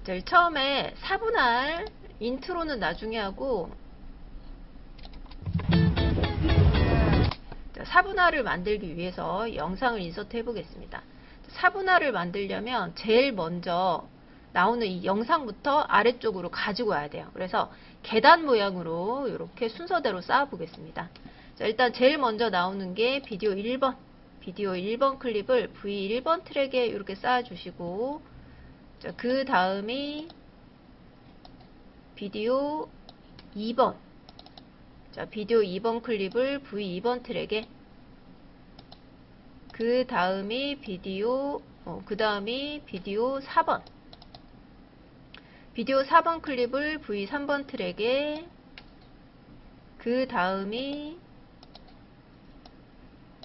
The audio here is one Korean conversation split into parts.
제일 처음에 4분할 인트로는 나중에 하고 4분할을 만들기 위해서 영상을 인서트 해 보겠습니다. 4분할을 만들려면 제일 먼저 나오는 이 영상부터 아래쪽으로 가지고 와야 돼요. 그래서 계단 모양으로 이렇게 순서대로 쌓아 보겠습니다. 자, 일단 제일 먼저 나오는 게 비디오 1번. 비디오 1번 클립을 V1번 트랙에 이렇게 쌓아 주시고, 그 다음이 비디오 2번. 자, 비디오 2번 클립을 V2번 트랙에, 그 다음이 비디오 4번. 비디오 4번 클립을 V3번 트랙에, 그 다음이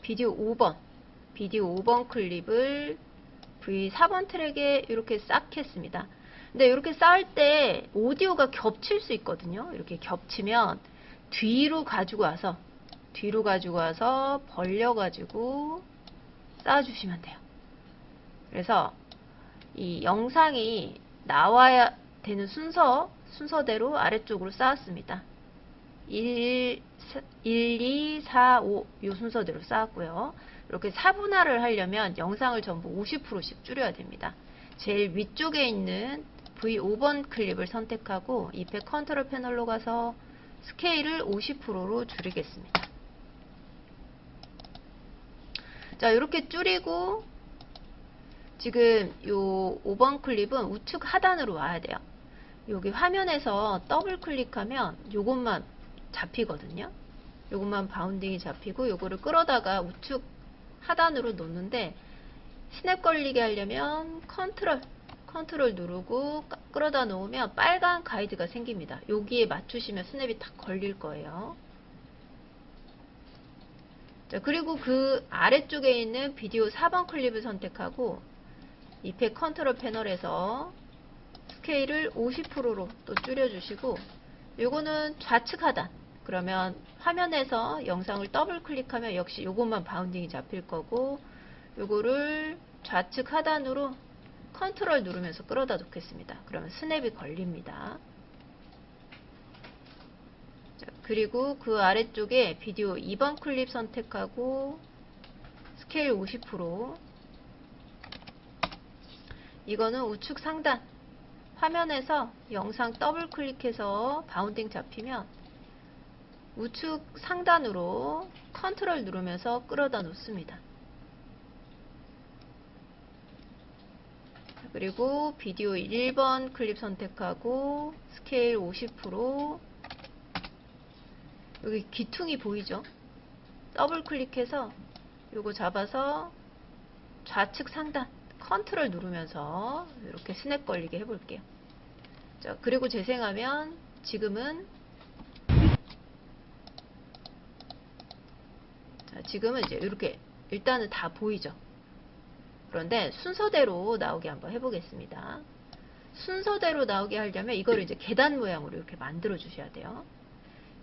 비디오 5번. 비디오 5번 클립을 V4번 트랙에 이렇게 쌓겠습니다. 근데 이렇게 쌓을 때 오디오가 겹칠 수 있거든요. 이렇게 겹치면 뒤로 가지고 와서 벌려가지고 쌓아주시면 돼요. 그래서 이 영상이 나와야 되는 순서대로 아래쪽으로 쌓았습니다. 1, 2, 4, 5 이 순서대로 쌓았고요. 이렇게 4분할을 하려면 영상을 전부 50%씩 줄여야 됩니다. 제일 위쪽에 있는 V5번 클립을 선택하고 이펙트 컨트롤 패널로 가서 스케일을 50%로 줄이겠습니다. 자, 이렇게 줄이고 지금 요 5번 클립은 우측 하단으로 와야 돼요. 여기 화면에서 더블 클릭하면 요것만 잡히거든요. 요것만 바운딩이 잡히고 요거를 끌어다가 우측 하단으로 놓는데 스냅 걸리게 하려면 컨트롤 누르고 끌어다 놓으면 빨간 가이드가 생깁니다. 여기에 맞추시면 스냅이 딱 걸릴 거예요. 자, 그리고 그 아래쪽에 있는 비디오 4번 클립을 선택하고 이펙트 컨트롤 패널에서 스케일을 50%로 또 줄여주시고, 요거는 좌측 하단. 그러면 화면에서 영상을 더블 클릭하면 역시 요것만 바운딩이 잡힐 거고, 요거를 좌측 하단으로 컨트롤 누르면서 끌어다 놓겠습니다. 그러면 스냅이 걸립니다. 자, 그리고 그 아래쪽에 비디오 2번 클립 선택하고 스케일 50%. 이거는 우측 상단. 화면에서 영상 더블 클릭해서 바운딩 잡히면 우측 상단으로 컨트롤 누르면서 끌어다 놓습니다. 그리고 비디오 1번 클립 선택하고 스케일 50%. 여기 귀퉁이 보이죠? 더블 클릭해서 요거 잡아서 좌측 상단 컨트롤 누르면서 이렇게 스냅 걸리게 해볼게요. 자, 그리고 재생하면 지금은 이제 이렇게 일단은 다 보이죠. 그런데 순서대로 나오게 한번 해보겠습니다. 순서대로 나오게 하려면 이거를 이제 계단 모양으로 이렇게 만들어 주셔야 돼요.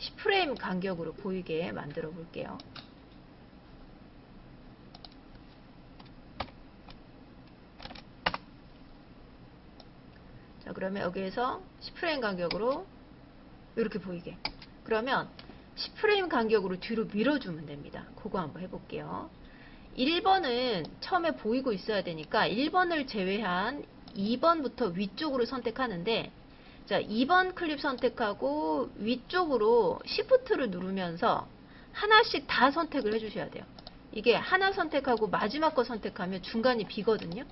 10프레임 간격으로 보이게 만들어 볼게요. 자, 그러면 여기에서 10프레임 간격으로 이렇게 보이게. 그러면 10프레임 간격으로 뒤로 밀어주면 됩니다. 그거 한번 해볼게요. 1번은 처음에 보이고 있어야 되니까 1번을 제외한 2번부터 위쪽으로 선택하는데, 자, 2번 클립 선택하고 위쪽으로 Shift를 누르면서 하나씩 다 선택을 해주셔야 돼요. 이게 하나 선택하고 마지막 거 선택하면 중간이 비거든요.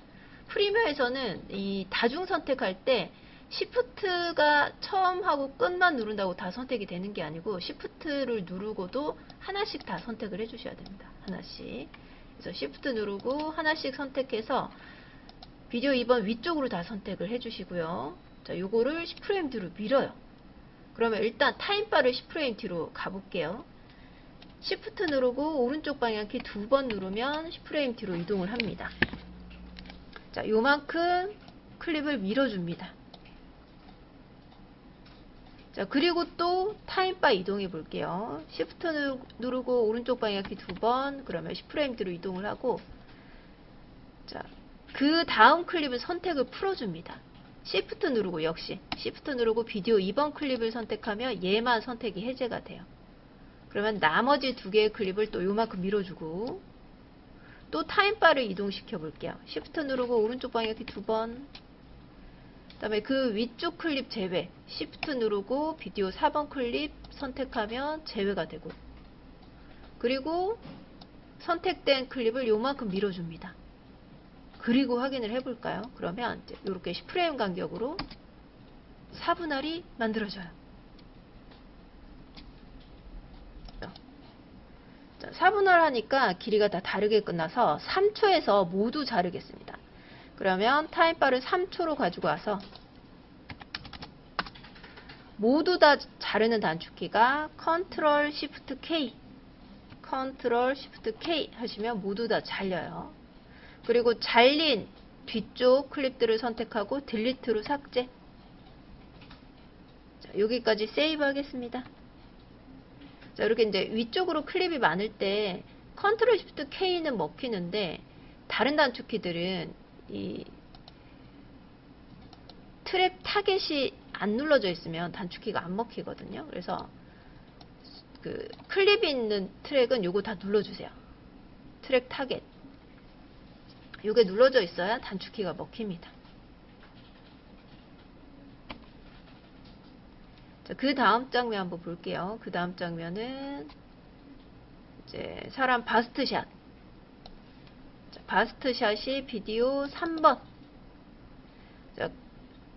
프리미어에서는 이 다중 선택할 때 Shift가 처음 하고 끝만 누른다고 다 선택이 되는 게 아니고 Shift를 누르고도 하나씩 다 선택을 해주셔야 됩니다. 하나씩. 그래서 Shift 누르고 하나씩 선택해서 비디오 2번 위쪽으로 다 선택을 해주시고요. 자, 요거를 10프레임 뒤로 밀어요. 그러면 일단 타임바를 10프레임 뒤로 가볼게요. Shift 누르고 오른쪽 방향키 2번 누르면 10프레임 뒤로 이동을 합니다. 자, 요만큼 클립을 밀어줍니다. 자, 그리고 또 타임바 이동해 볼게요. Shift 누르고 오른쪽 방향키 2번, 그러면 10프레임 뒤로 이동을 하고, 자, 그 다음 클립은 선택을 풀어줍니다. Shift 누르고 역시 Shift 누르고 비디오 2번 클립을 선택하면 얘만 선택이 해제가 돼요. 그러면 나머지 두 개의 클립을 또 요만큼 밀어주고 또 타임바를 이동시켜 볼게요. Shift 누르고 오른쪽 방향키 2번, 그 다음에 그 위쪽 클립 제외, Shift 누르고 비디오 4번 클립 선택하면 제외가 되고, 그리고 선택된 클립을 요만큼 밀어줍니다. 그리고 확인을 해볼까요? 그러면 이제 이렇게 10프레임 간격으로 4분할이 만들어져요. 4분할 하니까 길이가 다 다르게 끝나서 3초에서 모두 자르겠습니다. 그러면 타임바를 3초로 가지고 와서 모두 다 자르는 단축키가 Ctrl Shift K, Ctrl Shift K 하시면 모두 다 잘려요. 그리고 잘린 뒤쪽 클립들을 선택하고 딜리트로 삭제. 자, 여기까지 세이브 하겠습니다. 자, 이렇게 이제 위쪽으로 클립이 많을 때 Ctrl Shift K는 먹히는데 다른 단축키들은 이 트랩 타겟이 안 눌러져 있으면 단축키가 안 먹히거든요. 그래서 그 클립이 있는 트랙은 요거 다 눌러주세요. 트랙 타겟. 요게 눌러져 있어야 단축키가 먹힙니다. 자, 그 다음 장면 한번 볼게요. 그 다음 장면은 이제 사람 바스트샷. 자, 바스트샷이 비디오 3번. 자,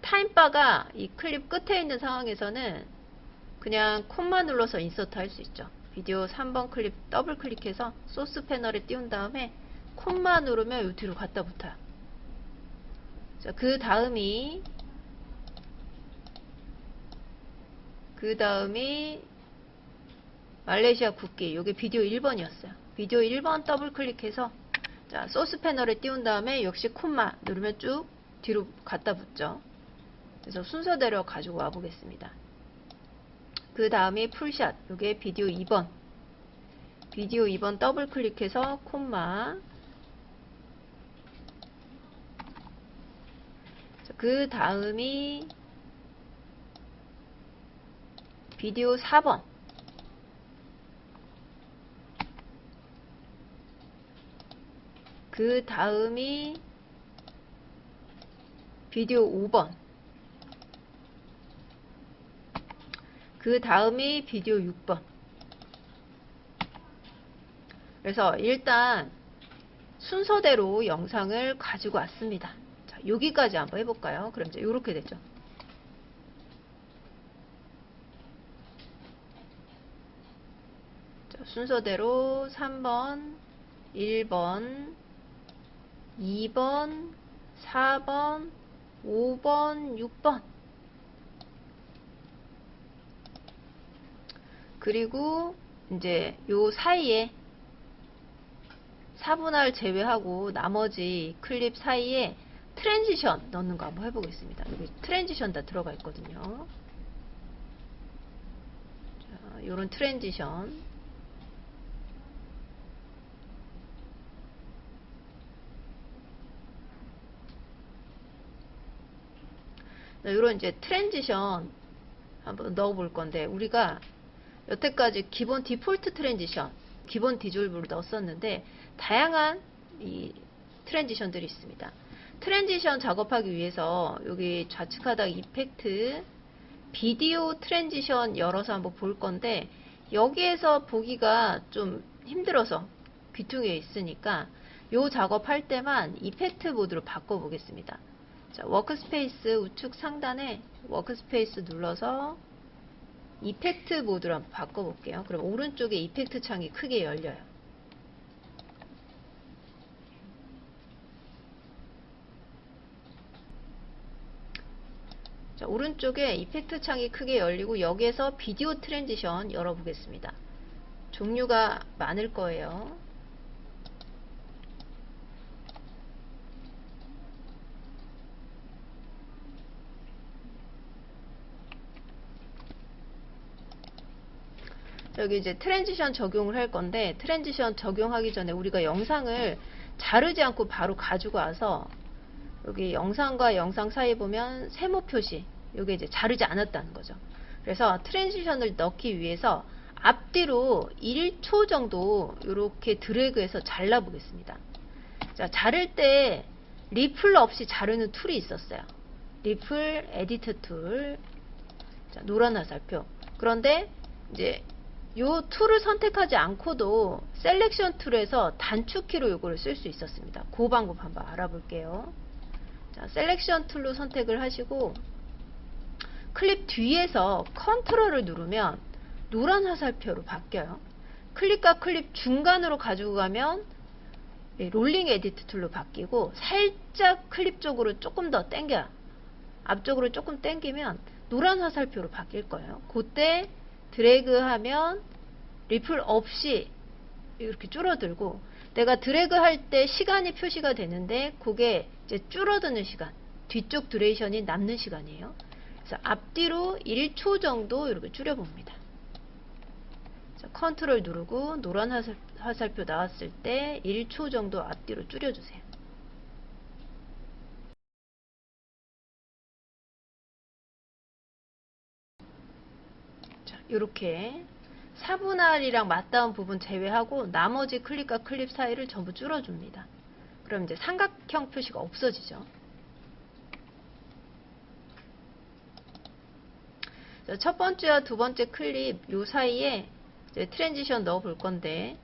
타임바가 이 클립 끝에 있는 상황에서는 그냥 콤만 눌러서 인서트 할 수 있죠. 비디오 3번 클립 더블 클릭해서 소스 패널에 띄운 다음에 콤만 누르면 요 뒤로 갖다 붙어요. 자, 그 다음이 말레이시아 국기. 요게 비디오 1번이었어요. 비디오 1번 더블 클릭해서 자, 소스 패널에 띄운 다음에 역시 콤마 누르면 쭉 뒤로 갖다 붙죠. 그래서 순서대로 가지고 와 보겠습니다. 그 다음에 풀샷. 요게 비디오 2번. 비디오 2번 더블 클릭해서 콤마. 그 다음이 비디오 4번. 그 다음이 비디오 5번. 그 다음이 비디오 6번. 그래서 일단 순서대로 영상을 가지고 왔습니다. 자, 여기까지 한번 해볼까요? 그럼 이제 이렇게 되죠. 자, 순서대로 3번, 1번, 2번, 4번, 5번, 6번. 그리고 이제 요 사이에 4분할 제외하고 나머지 클립 사이에 트랜지션 넣는 거 한번 해보겠습니다. 여기 트랜지션 다 들어가 있거든요. 자, 요런 트랜지션. 요런 이제 트랜지션 한번 넣어 볼 건데, 우리가 여태까지 기본 디폴트 트랜지션, 기본 디졸브를 넣었었는데 다양한 이 트랜지션들이 있습니다. 트랜지션 작업하기 위해서 여기 좌측 하단 이펙트 비디오 트랜지션 열어서 한번 볼 건데, 여기에서 보기가 좀 힘들어서 귀퉁이에 있으니까 요 작업할 때만 이펙트 모드로 바꿔 보겠습니다. 자, 워크스페이스 우측 상단에 워크스페이스 눌러서 이펙트 모드로 한번 바꿔볼게요. 그럼 오른쪽에 이펙트 창이 크게 열려요. 자, 오른쪽에 이펙트 창이 크게 열리고 여기에서 비디오 트랜지션 열어보겠습니다. 종류가 많을 거예요. 여기 이제 트랜지션 적용을 할 건데, 트랜지션 적용하기 전에 우리가 영상을 자르지 않고 바로 가지고 와서 여기 영상과 영상 사이 보면 세모 표시, 이게 이제 자르지 않았다는 거죠. 그래서 트랜지션을 넣기 위해서 앞뒤로 1초 정도 이렇게 드래그해서 잘라 보겠습니다. 자, 자를 때 리플 없이 자르는 툴이 있었어요. 리플 에디트 툴. 자, 노란 화살표. 그런데 이제 요 툴을 선택하지 않고도 셀렉션 툴에서 단축키로 요거를 쓸 수 있었습니다. 그 방법 한번 알아볼게요. 자, 셀렉션 툴로 선택을 하시고 클립 뒤에서 컨트롤을 누르면 노란 화살표로 바뀌어요. 클립과 클립 중간으로 가지고 가면 롤링 에디트 툴로 바뀌고, 살짝 클립 쪽으로 조금 더 당겨요. 앞쪽으로 조금 당기면 노란 화살표로 바뀔 거예요. 그때 드래그 하면 리플 없이 이렇게 줄어들고, 내가 드래그 할 때 시간이 표시가 되는데 그게 이제 줄어드는 시간, 뒤쪽 듀레이션이 남는 시간이에요. 그래서 앞뒤로 1초 정도 이렇게 줄여봅니다. 컨트롤 누르고 노란 화살표 나왔을 때 1초 정도 앞뒤로 줄여주세요. 자, 이렇게 4분할이랑 맞닿은 부분 제외하고 나머지 클립과 클립 사이를 전부 줄여줍니다. 그럼 이제 삼각형 표시가 없어지죠. 자, 첫 번째와 두 번째 클립 요 사이에 이제 트랜지션 넣어 볼 건데,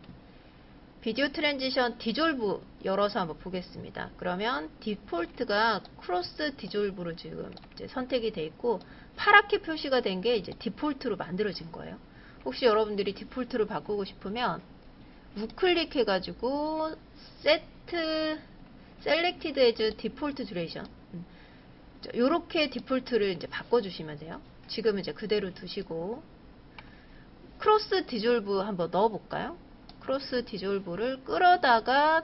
비디오 트랜지션 디졸브 열어서 한번 보겠습니다. 그러면 디폴트가 크로스 디졸브로 지금 이제 선택이 돼 있고, 파랗게 표시가 된 게 이제 디폴트로 만들어진 거예요. 혹시 여러분들이 디폴트로 바꾸고 싶으면 우클릭 해가지고 셀렉티드 에즈 디폴트 듀레이션, 요렇게 디폴트를 이제 바꿔주시면 돼요. 지금 이제 그대로 두시고 크로스 디졸브 한번 넣어볼까요? 크로스 디졸브를 끌어다가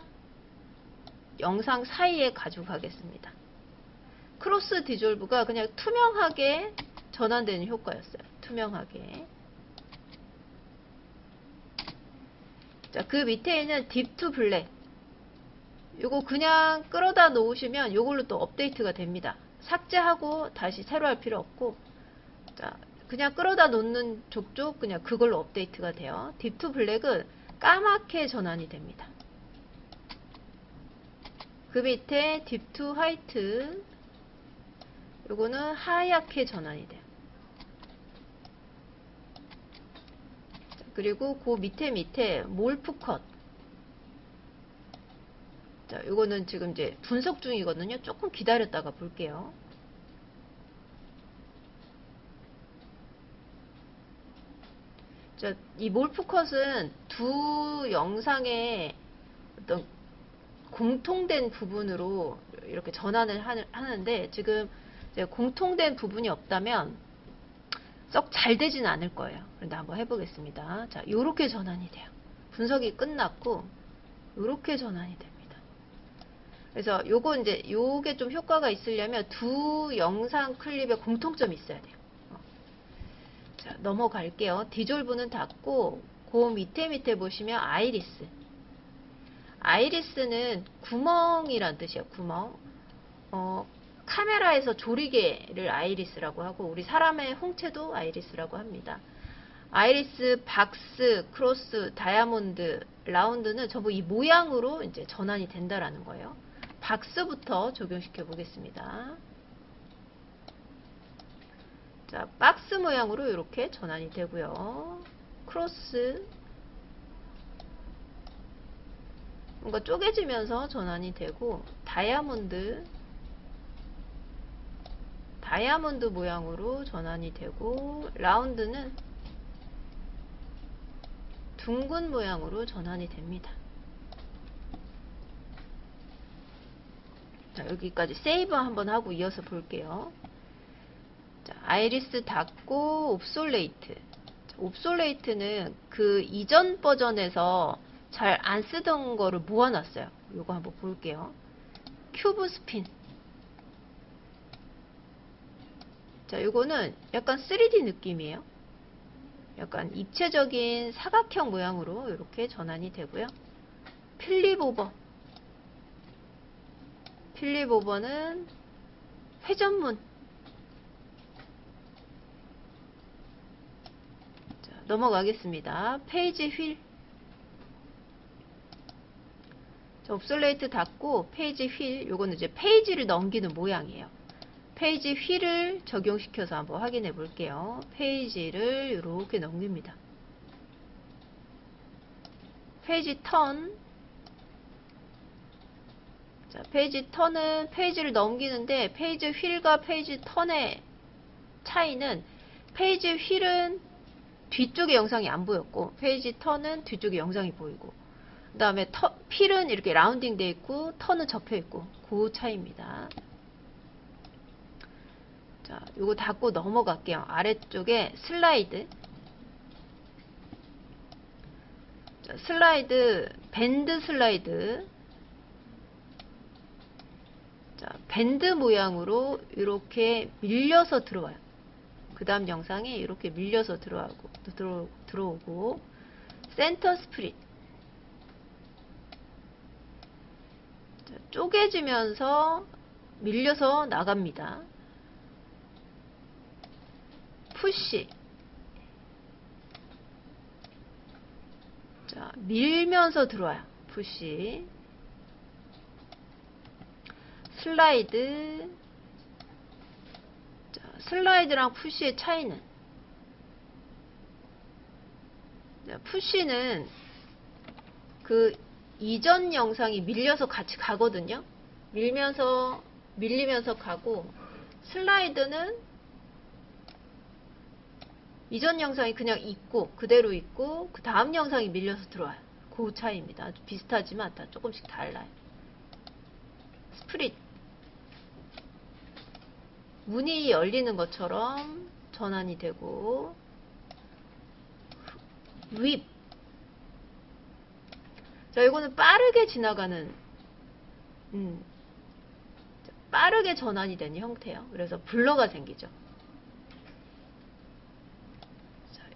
영상 사이에 가지고 가겠습니다. 크로스 디졸브가 그냥 투명하게 전환되는 효과였어요. 투명하게. 자, 그 밑에 있는 딥 투 블랙, 요거 그냥 끌어다 놓으시면 요걸로 또 업데이트가 됩니다. 삭제하고 다시 새로 할 필요 없고, 자, 그냥 끌어다 놓는 족족 그냥 그걸로 업데이트가 돼요. 딥 투 블랙은 까맣게 전환이 됩니다. 그 밑에 딥 투 화이트, 요거는 하얗게 전환이 돼요. 자, 그리고 그 밑에 몰프 컷, 자, 요거는 지금 이제 분석 중이거든요. 조금 기다렸다가 볼게요. 자, 이 몰프컷은 두 영상의 어떤 공통된 부분으로 이렇게 전환을 하는데, 지금 이제 공통된 부분이 없다면 썩 잘 되지는 않을 거예요. 그런데 한번 해보겠습니다. 자, 요렇게 전환이 돼요. 분석이 끝났고 요렇게 전환이 됩니다. 그래서 요거 이제 요게 좀 효과가 있으려면 두 영상 클립에 공통점이 있어야 돼요. 자, 넘어갈게요. 디졸브는 닫고 그 밑에 보시면 아이리스. 아이리스는 구멍이란 뜻이에요. 구멍. 카메라에서 조리개를 아이리스라고 하고, 우리 사람의 홍채도 아이리스라고 합니다. 아이리스, 박스, 크로스, 다이아몬드, 라운드는 전부 이 모양으로 이제 전환이 된다라는 거예요. 박스부터 적용시켜 보겠습니다. 자, 박스 모양으로 이렇게 전환이 되고요. 크로스, 뭔가 쪼개지면서 전환이 되고, 다이아몬드 모양으로 전환이 되고, 라운드는 둥근 모양으로 전환이 됩니다. 자, 여기까지 세이브 한번 하고 이어서 볼게요. 자, 아이리스 닫고 옵솔레이트. 옵솔레이트는 그 이전 버전에서 잘 안 쓰던 거를 모아놨어요. 요거 한번 볼게요. 큐브 스핀. 자, 요거는 약간 3D 느낌이에요. 약간 입체적인 사각형 모양으로 이렇게 전환이 되고요. 필립 오버. 필립 오버는 회전문. 자, 넘어가겠습니다. 페이지 휠. 자, 옵솔레이트 닫고 페이지 휠. 요거는 이제 페이지를 넘기는 모양이에요. 페이지 휠을 적용시켜서 한번 확인해 볼게요. 페이지를 이렇게 넘깁니다. 페이지 턴. 자, 페이지 턴은 페이지를 넘기는데 페이지 휠과 페이지 턴의 차이는 페이지 휠은 뒤쪽에 영상이 안 보였고 페이지 턴은 뒤쪽에 영상이 보이고 그 다음에 휠은 이렇게 라운딩 되어 있고 턴은 접혀 있고 그 차이입니다. 자, 요거 닫고 넘어갈게요. 아래쪽에 슬라이드. 자, 슬라이드, 밴드 슬라이드. 자, 밴드 모양으로 이렇게 밀려서 들어와요. 그 다음 영상이 이렇게 밀려서 들어오고, 센터 스프릿. 자, 쪼개지면서 밀려서 나갑니다. 푸시. 자, 밀면서 들어와요. 푸시. 슬라이드. 자, 슬라이드랑 푸시의 차이는, 자, 푸시는 그 이전 영상이 밀려서 같이 가거든요. 밀리면서 가고, 슬라이드는 이전 영상이 그냥 그대로 있고 그 다음 영상이 밀려서 들어와요. 그 차이입니다. 아주 비슷하지만 다 조금씩 달라요. 스프릿. 문이 열리는 것처럼 전환이 되고, 윕. 자, 이거는 빠르게 지나가는, 빠르게 전환이 되는 형태예요. 그래서 블러가 생기죠.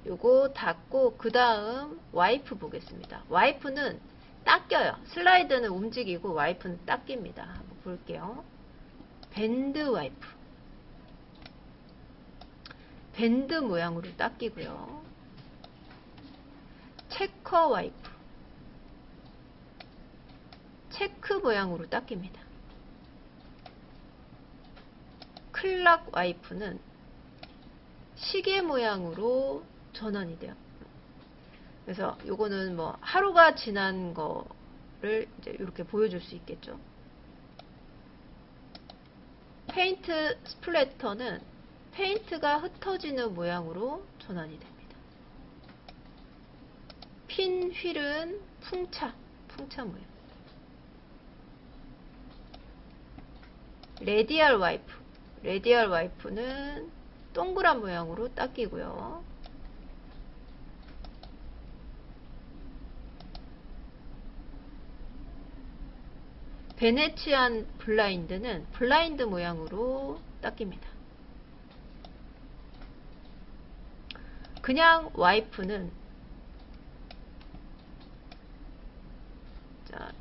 요거 닫고 그 다음 와이프 보겠습니다. 와이프는 닦여요. 슬라이드는 움직이고 와이프는 닦입니다. 한번 볼게요. 밴드 와이프. 밴드 모양으로 닦이고요. 체커 와이프. 체크 모양으로 닦입니다. 클락 와이프는 시계 모양으로 전환이 돼요. 그래서 요거는 뭐 하루가 지난 거를 이제 이렇게 보여줄 수 있겠죠. 페인트 스플래터는 페인트가 흩어지는 모양으로 전환이 됩니다. 핀 휠은 풍차 모양. 레디얼 와이프. 레디얼 와이프는 동그란 모양으로 닦이고요. 베네치안 블라인드는 블라인드 모양으로 닦입니다. 그냥 와이프는, 자,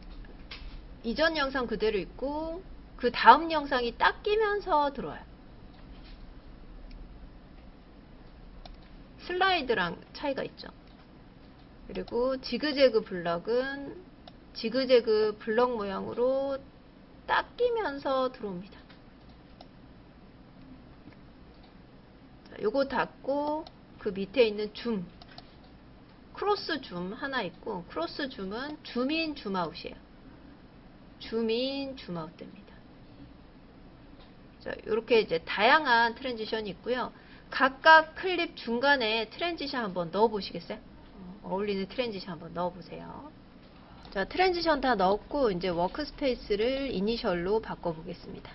이전 영상 그대로 있고 그 다음 영상이 닦이면서 들어와요. 슬라이드랑 차이가 있죠. 그리고 지그재그 블럭은 지그재그 블럭 모양으로 닦이면서 들어옵니다. 자, 요거 닫고 그 밑에 있는 줌, 크로스 줌 하나 있고, 크로스 줌은 줌인 줌아웃이에요. 줌인 줌아웃 됩니다. 자, 요렇게 이제 다양한 트랜지션이 있고요. 각각 클립 중간에 트랜지션 한번 넣어 보시겠어요? 어울리는 트랜지션 한번 넣어 보세요. 자, 트랜지션 다 넣었고 이제 워크스페이스를 이니셜로 바꿔 보겠습니다.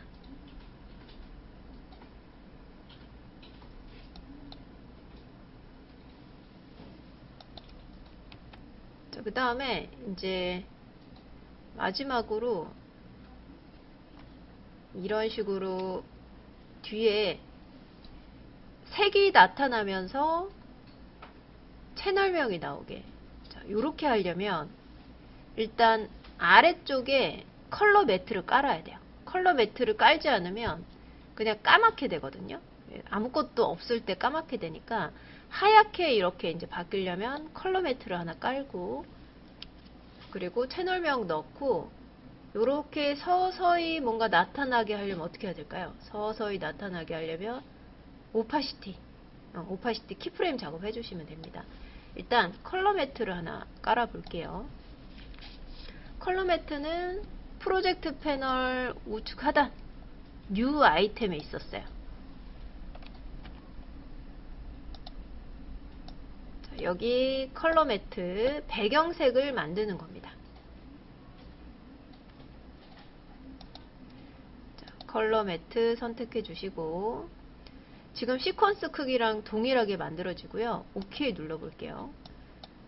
자, 그 다음에 이제 마지막으로 이런 식으로 뒤에 색이 나타나면서 채널명이 나오게, 자, 요렇게 하려면 일단 아래쪽에 컬러 매트를 깔아야 돼요. 컬러 매트를 깔지 않으면 그냥 까맣게 되거든요. 아무것도 없을 때 까맣게 되니까 하얗게 이렇게 이제 바뀌려면 컬러 매트를 하나 깔고, 그리고 채널명 넣고, 요렇게 서서히 뭔가 나타나게 하려면 어떻게 해야 될까요? 서서히 나타나게 하려면 오파시티 키프레임 작업 해주시면 됩니다. 일단 컬러 매트를 하나 깔아 볼게요. 컬러 매트는 프로젝트 패널 우측 하단 뉴 아이템에 있었어요. 자, 여기 컬러 매트 배경색을 만드는 겁니다. 자, 컬러 매트 선택해 주시고, 지금 시퀀스 크기랑 동일하게 만들어지고요. OK 눌러 볼게요.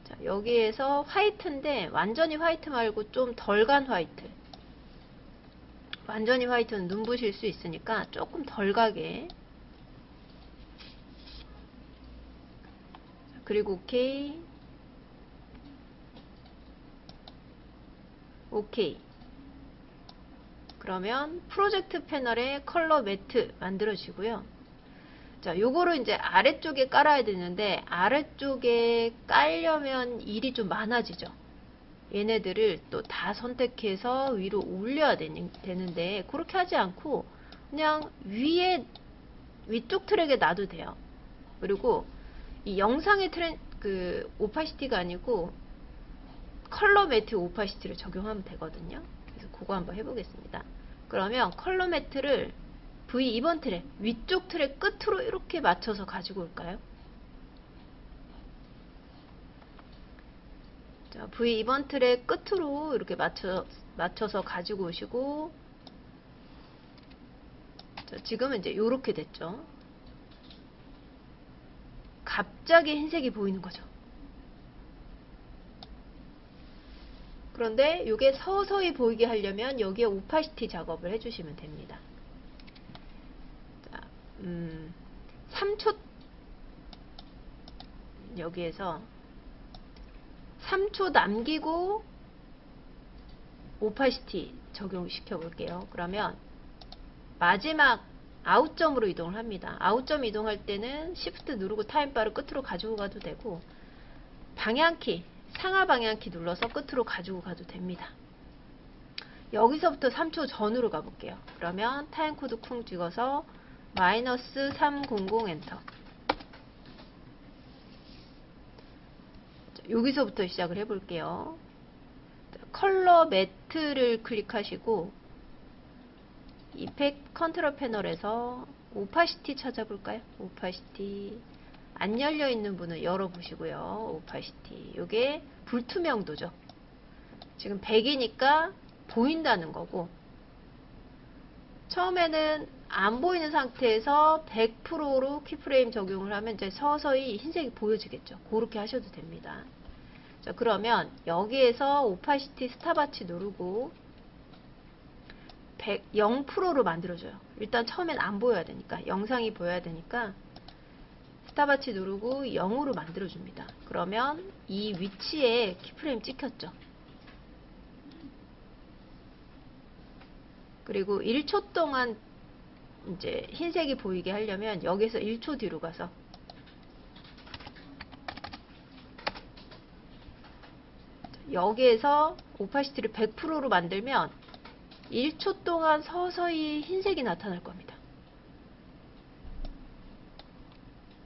자, 여기에서 화이트인데 완전히 화이트 말고 좀 덜 간 화이트. 완전히 화이트는 눈부실 수 있으니까 조금 덜 가게. 그리고 OK. OK. 그러면 프로젝트 패널에 컬러 매트 만들어지고요. 자, 요거를 이제 아래쪽에 깔아야 되는데, 아래쪽에 깔려면 일이 좀 많아지죠. 얘네들을 또 다 선택해서 위로 올려야 되는데, 그렇게 하지 않고 그냥 위쪽 트랙에 놔도 돼요. 그리고 이 영상의 그 오파시티가 아니고 컬러 매트 오파시티를 적용하면 되거든요. 그래서 그거 한번 해보겠습니다. 그러면 컬러 매트를 V2번 트랙, 위쪽 트랙 끝으로 이렇게 맞춰서 가지고 올까요? 자, V2번 트랙 끝으로 이렇게 맞춰서 가지고 오시고, 자, 지금은 이제 요렇게 됐죠. 갑자기 흰색이 보이는 거죠. 그런데 이게 서서히 보이게 하려면 여기에 오파시티 작업을 해주시면 됩니다. 3초, 여기에서 3초 남기고 오파시티 적용시켜 볼게요. 그러면 마지막 아웃점으로 이동을 합니다. 아웃점 이동할 때는 Shift 누르고 타임바를 끝으로 가지고 가도 되고, 방향키, 상하 방향키 눌러서 끝으로 가지고 가도 됩니다. 여기서부터 3초 전으로 가볼게요. 그러면 타임코드 쿵 찍어서 -300 엔터. 여기서부터 시작을 해볼게요. 컬러 매트를 클릭하시고 이펙트 컨트롤 패널에서 오파시티 찾아볼까요? 오파시티 안 열려 있는 분은 열어보시고요. 오파시티, 요게 불투명도죠. 지금 100이니까 보인다는 거고, 처음에는 안 보이는 상태에서 100%로 키프레임 적용을 하면 이제 서서히 흰색이 보여지겠죠. 그렇게 하셔도 됩니다. 자, 그러면 여기에서 오파시티 스탑워치 누르고 0%로 만들어줘요. 일단 처음엔 안 보여야 되니까, 영상이 보여야 되니까 스탑워치 누르고 0으로 만들어줍니다. 그러면 이 위치에 키프레임 찍혔죠. 그리고 1초 동안 이제 흰색이 보이게 하려면 여기서 1초 뒤로 가서 여기에서 오파시티를 100%로 만들면 1초 동안 서서히 흰색이 나타날 겁니다.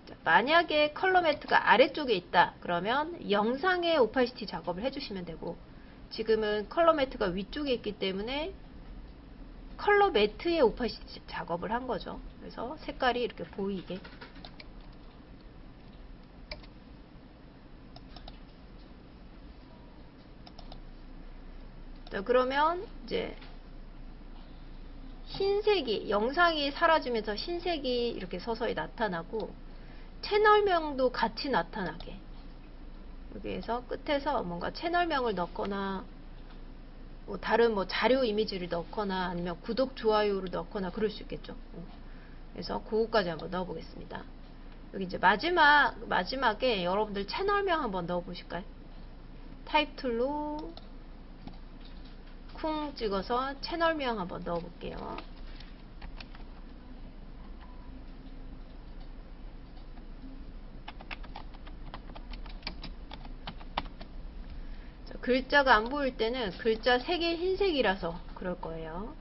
자, 만약에 컬러 매트가 아래쪽에 있다 그러면 영상의 오파시티 작업을 해주시면 되고, 지금은 컬러 매트가 위쪽에 있기 때문에 컬러 매트의 오파시티 작업을 한 거죠. 그래서 색깔이 이렇게 보이게. 자, 그러면 이제 흰색이, 영상이 사라지면서 흰색이 이렇게 서서히 나타나고, 채널명도 같이 나타나게, 여기에서 끝에서 뭔가 채널명을 넣거나 뭐 다른 뭐 자료 이미지를 넣거나 아니면 구독 좋아요를 넣거나 그럴 수 있겠죠. 그래서 그거까지 한번 넣어 보겠습니다. 여기 이제 마지막에 여러분들 채널명 한번 넣어 보실까요? 타입 툴로 쿵 찍어서 채널명 한번 넣어 볼게요. 글자가 안 보일 때는 글자 색이 흰색이라서 그럴 거예요.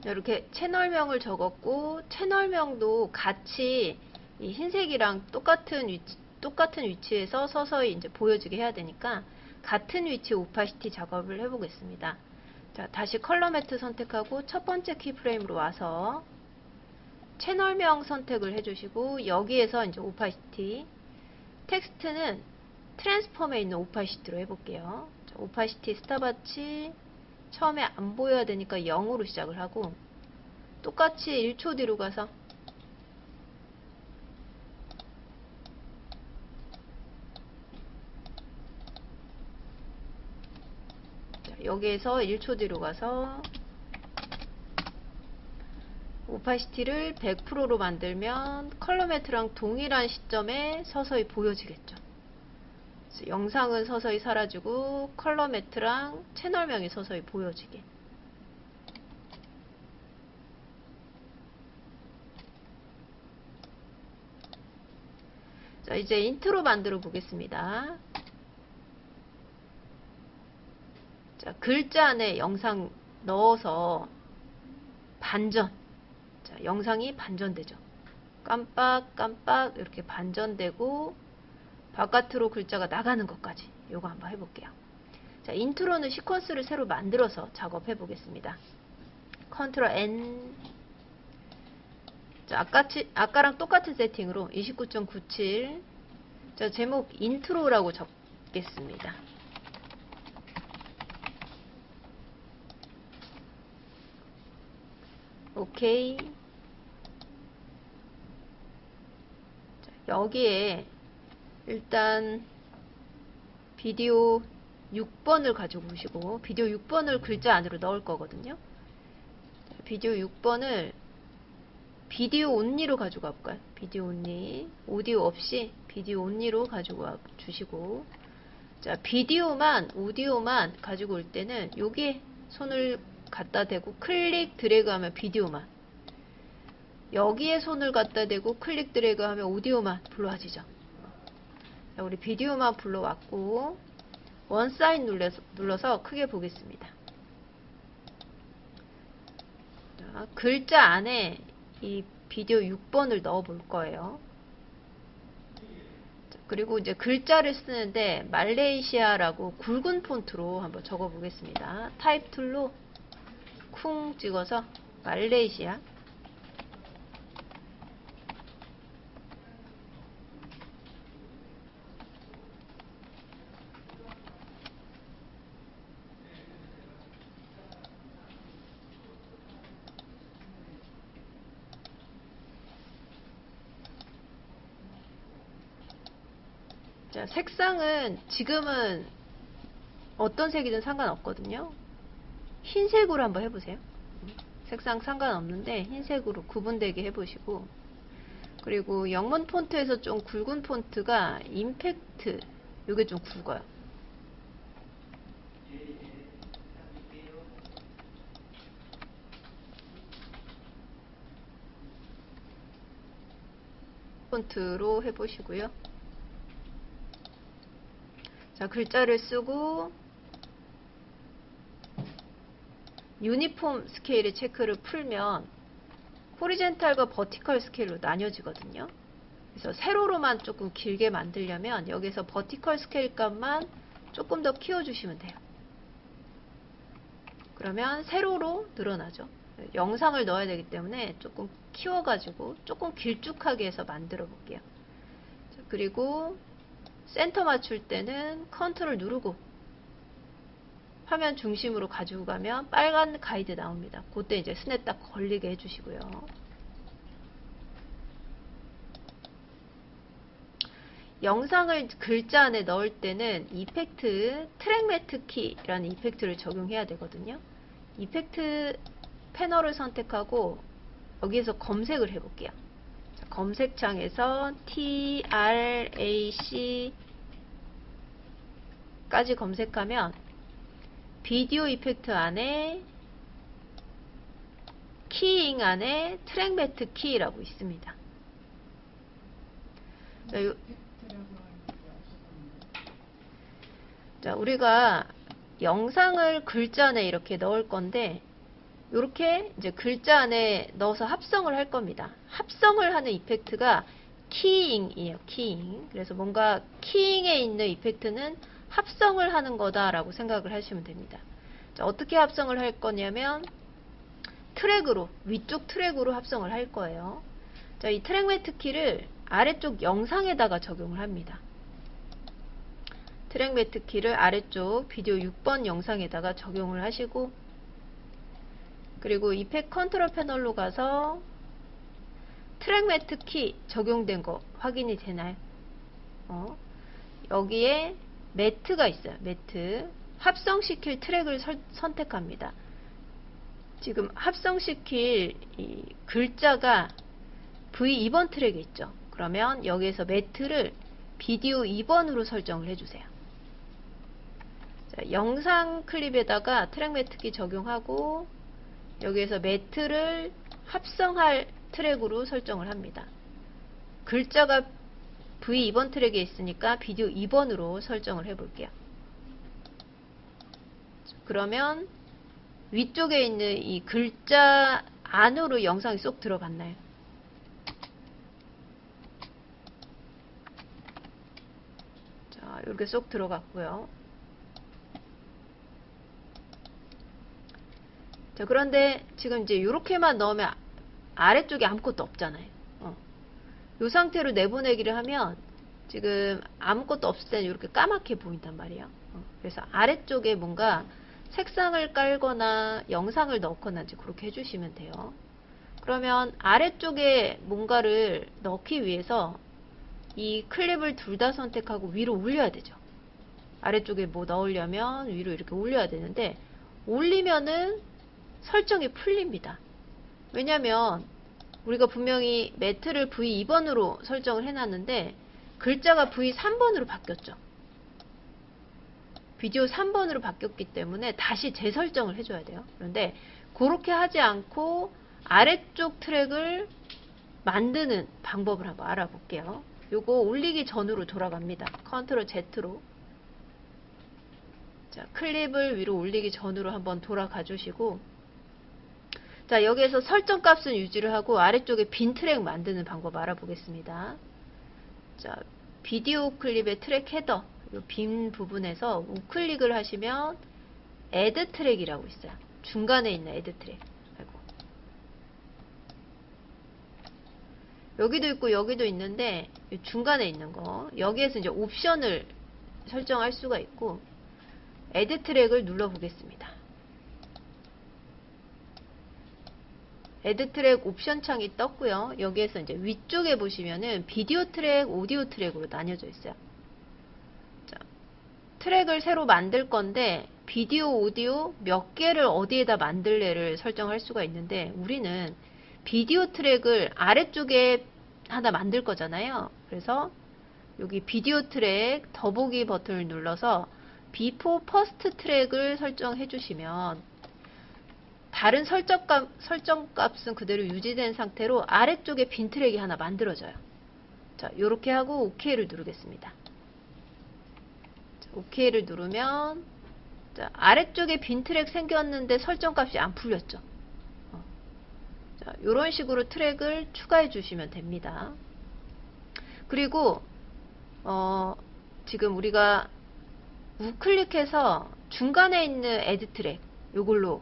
이렇게 채널명을 적었고, 채널명도 같이 이 흰색이랑 똑같은 위치에서 서서히 이제 보여지게 해야 되니까 같은 위치 오파시티 작업을 해보겠습니다. 자, 다시 컬러 매트 선택하고 첫 번째 키프레임으로 와서 채널명 선택을 해주시고, 여기에서 이제 오파시티, 텍스트는 트랜스폼에 있는 오파시티로 해볼게요. 자, 오파시티 스타바치 처음에 안 보여야 되니까 0으로 시작을 하고, 똑같이 1초 뒤로 가서 자, 여기에서 1초 뒤로 가서 오파시티를 100%로 만들면 컬러 매트랑 동일한 시점에 서서히 보여지겠죠. 영상은 서서히 사라지고 컬러 매트랑 채널명이 서서히 보여지게. 자, 이제 인트로 만들어 보겠습니다. 자, 글자 안에 영상 넣어서 반전. 자, 영상이 반전되죠. 깜빡깜빡 이렇게 반전되고 바깥으로 글자가 나가는 것까지 요거 한번 해볼게요. 자, 인트로는 시퀀스를 새로 만들어서 작업해 보겠습니다. 컨트롤 N. 자, 아까랑 똑같은 세팅으로 29.97. 자, 제목 인트로라고 적겠습니다. 오케이. 자, 여기에 일단 비디오 6번을 가지고 오시고, 비디오 6번을 글자 안으로 넣을 거거든요. 자, 비디오 6번을 비디오 온리로 가지고 와볼까요? 비디오 온리, 오디오 없이 비디오 온리로 가지고 와 주시고, 자, 비디오만, 오디오만 가지고 올 때는 여기 손을 갖다 대고 클릭 드래그 하면 비디오만, 여기에 손을 갖다 대고 클릭 드래그 하면 오디오만 불러와지죠. 자, 우리 비디오만 불러왔고, 원사인 눌러서 크게 보겠습니다. 자, 글자 안에 이 비디오 6번을 넣어 볼 거예요. 자, 그리고 이제 글자를 쓰는데 말레이시아라고 굵은 폰트로 한번 적어 보겠습니다. 타입 툴로 쿵 찍어서 말레이시아. 자, 색상은 지금은 어떤 색이든 상관없거든요. 흰색으로 한번 해보세요. 색상 상관없는데 흰색으로 구분되게 해보시고, 그리고 영문 폰트에서 좀 굵은 폰트가 임팩트, 요게 좀 굵어요. 폰트로 해보시고요. 자, 글자를 쓰고 유니폼 스케일의 체크를 풀면 호리젠탈과 버티컬 스케일로 나뉘어지거든요. 그래서 세로로만 조금 길게 만들려면 여기서 버티컬 스케일 값만 조금 더 키워주시면 돼요. 그러면 세로로 늘어나죠. 영상을 넣어야 되기 때문에 조금 키워가지고 조금 길쭉하게 해서 만들어 볼게요. 자, 그리고 센터 맞출 때는 컨트롤 누르고 화면 중심으로 가지고 가면 빨간 가이드 나옵니다. 그때 이제 스냅 딱 걸리게 해주시고요. 영상을 글자 안에 넣을 때는 이펙트, 트랙 매트 키라는 이펙트를 적용해야 되거든요. 이펙트 패널을 선택하고 여기에서 검색을 해볼게요. 자, 검색창에서 TRAC 까지 검색하면 비디오 이펙트 안에 키잉 안에 트랙 매트 키라고 있습니다. 자, 우리가 영상을 글자 안에 이렇게 넣을 건데, 이렇게 이제 글자 안에 넣어서 합성을 할 겁니다. 합성을 하는 이펙트가 키잉이에요. 키잉. 그래서 뭔가 키잉에 있는 이펙트는 합성을 하는 거다라고 생각을 하시면 됩니다. 자, 어떻게 합성을 할 거냐면 트랙으로, 위쪽 트랙으로 합성을 할 거예요. 자, 이 트랙 매트 키를 아래쪽 영상에다가 적용을 합니다. 트랙 매트 키를 아래쪽 비디오 6번 영상에다가 적용을 하시고, 그리고 이펙트 컨트롤 패널로 가서 트랙 매트 키 적용된 거 확인이 되나요? 여기에 매트가 있어요. 매트. 합성시킬 트랙을 선택합니다. 지금 합성시킬 이 글자가 V2번 트랙에 있죠. 그러면 여기에서 매트를 비디오 2번으로 설정을 해주세요. 자, 영상 클립에다가 트랙 매트 키 적용하고 여기에서 매트를 합성할 트랙으로 설정을 합니다. 글자가 V2번 트랙에 있으니까 비디오 2번으로 설정을 해볼게요. 그러면 위쪽에 있는 이 글자 안으로 영상이 쏙 들어갔나요? 자, 이렇게 쏙 들어갔고요. 자, 그런데 지금 이제 이렇게만 넣으면 아래쪽에 아무것도 없잖아요. 이 상태로 내보내기를 하면 지금 아무것도 없을 때는 이렇게 까맣게 보인단 말이에요. 그래서 아래쪽에 뭔가 색상을 깔거나 영상을 넣거나 이제 그렇게 해주시면 돼요. 그러면 아래쪽에 뭔가를 넣기 위해서 이 클립을 둘 다 선택하고 위로 올려야 되죠. 아래쪽에 뭐 넣으려면 위로 이렇게 올려야 되는데, 올리면은 설정이 풀립니다. 왜냐면 우리가 분명히 매트를 V2번으로 설정을 해놨는데 글자가 V3번으로 바뀌었죠. 비디오 3번으로 바뀌었기 때문에 다시 재설정을 해줘야 돼요. 그런데 그렇게 하지 않고 아래쪽 트랙을 만드는 방법을 한번 알아볼게요. 요거 올리기 전으로 돌아갑니다. 컨트롤 Z로. 자, 클립을 위로 올리기 전으로 한번 돌아가 주시고, 자, 여기에서 설정 값은 유지를 하고 아래쪽에 빈 트랙 만드는 방법 알아보겠습니다. 자, 비디오 클립의 트랙 헤더, 이 빈 부분에서 우클릭을 하시면 애드 트랙이라고 있어요. 중간에 있는 애드 트랙. 아이고. 여기도 있고 여기도 있는데 중간에 있는 거, 여기에서 이제 옵션을 설정할 수가 있고, 애드 트랙을 눌러 보겠습니다. 애드 트랙 옵션 창이 떴고요. 여기에서 이제 위쪽에 보시면은 비디오 트랙, 오디오 트랙으로 나뉘어져 있어요. 자, 트랙을 새로 만들 건데 비디오, 오디오 몇 개를 어디에다 만들래를 설정할 수가 있는데, 우리는 비디오 트랙을 아래쪽에 하나 만들 거잖아요. 그래서 여기 비디오 트랙 더보기 버튼을 눌러서 비포 퍼스트 트랙을 설정해 주시면 다른 설정값은 그대로 유지된 상태로 아래쪽에 빈 트랙이 하나 만들어져요. 자, 요렇게 하고 OK를 누르겠습니다. 자, OK를 누르면, 자, 아래쪽에 빈 트랙 생겼는데 설정값이 안 풀렸죠. 자, 요런 식으로 트랙을 추가해 주시면 됩니다. 그리고 지금 우리가 우클릭해서 중간에 있는 애드 트랙 요걸로